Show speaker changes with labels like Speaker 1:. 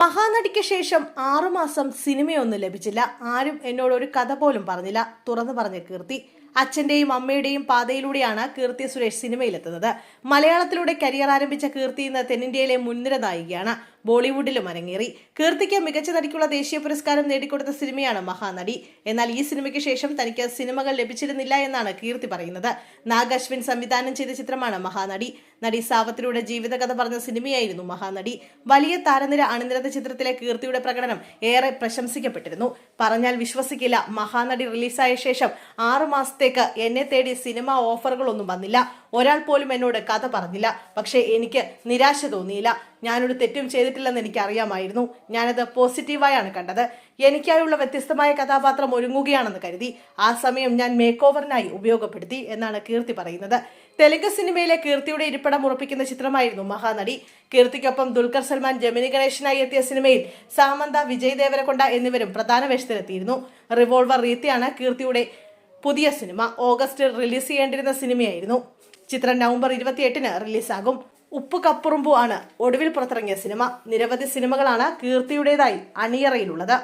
Speaker 1: മഹാനടിക്ക് ശേഷം 6 മാസം സിനിമയൊന്നും ലഭിച്ചില്ല. ആരും എന്നോട് ഒരു കഥ പോലും പറഞ്ഞില്ല. തുറന്നു പറഞ്ഞ കീർത്തി. അച്ഛന്റെയും അമ്മയുടെയും പാതയിലൂടെയാണ് കീർത്തി സുരേഷ് സിനിമയിലെത്തുന്നത്. മലയാളത്തിലൂടെ കരിയർ ആരംഭിച്ച കീർത്തി ഇന്ന് തെന്നിന്ത്യയിലെ മുൻനിര നായികയാണ്. ബോളിവുഡിലും അരങ്ങേറി. കീർത്തിക്ക് മികച്ച നടിക്കുള്ള ദേശീയ പുരസ്കാരം നേടിക്കൊടുത്ത സിനിമയാണ് മഹാനടി. എന്നാൽ ഈ സിനിമയ്ക്ക് ശേഷം തനിക്ക് സിനിമകൾ ലഭിച്ചിരുന്നില്ല എന്നാണ് കീർത്തി പറയുന്നത്. നാഗ് അശ്വിൻ സംവിധാനം ചെയ്ത ചിത്രമാണ് മഹാനടി. നടി സാവത്തിലൂടെ ജീവിതകഥ പറഞ്ഞ സിനിമയായിരുന്നു മഹാനടി. വലിയ താരനിര അണിനിരന്ന ചിത്രത്തിലെ കീർത്തിയുടെ പ്രകടനം ഏറെ പ്രശംസിക്കപ്പെട്ടിരുന്നു. പറഞ്ഞാൽ വിശ്വസിക്കില്ല, മഹാനടി റിലീസായ ശേഷം 6 മാസത്തേക്ക് എന്നെ തേടി സിനിമാ ഓഫറുകളൊന്നും വന്നില്ല. ഒരാൾ പോലും എന്നോട് കഥ പറഞ്ഞില്ല. പക്ഷേ എനിക്ക് നിരാശ തോന്നിയില്ല. ഞാനൊരു തെറ്റും ചെയ്തിട്ടില്ലെന്ന് എനിക്ക് അറിയാമായിരുന്നു. ഞാനത് പോസിറ്റീവായാണ് കണ്ടത്. എനിക്കായുള്ള വ്യത്യസ്തമായ കഥാപാത്രം ഒരുങ്ങുകയാണെന്ന് കരുതി. ആ സമയം ഞാൻ മേക്ക് ഓവറിനായി ഉപയോഗപ്പെടുത്തി എന്നാണ് കീർത്തി പറയുന്നത്. തെലുങ്ക് സിനിമയിലെ കീർത്തിയുടെ ഇരിപ്പിടം ഉറപ്പിക്കുന്ന ചിത്രമായിരുന്നു മഹാനടി. കീർത്തിക്കൊപ്പം ദുൽഖർ സൽമാൻ, ജമിനി ഗണേശനായി എത്തിയ സിനിമയിൽ സാമന്ത, വിജയ് ദേവരകൊണ്ട എന്നിവരും പ്രധാന വേഷത്തിലെത്തിയിരുന്നു. റിവോൾവർ റീത്തിയാണ് കീർത്തിയുടെ പുതിയ സിനിമ. ഓഗസ്റ്റിൽ റിലീസ് ചെയ്യേണ്ടിരുന്ന സിനിമയായിരുന്നു. ചിത്രം നവംബർ 28-ന് റിലീസാകും. ഉപ്പ് കപ്പുറുമ്പു ആണ് ഒടുവിൽ പുറത്തിറങ്ങിയ സിനിമ. നിരവധി സിനിമകളാണ് കീർത്തിയുടേതായി അണിയറയിലുള്ളത്.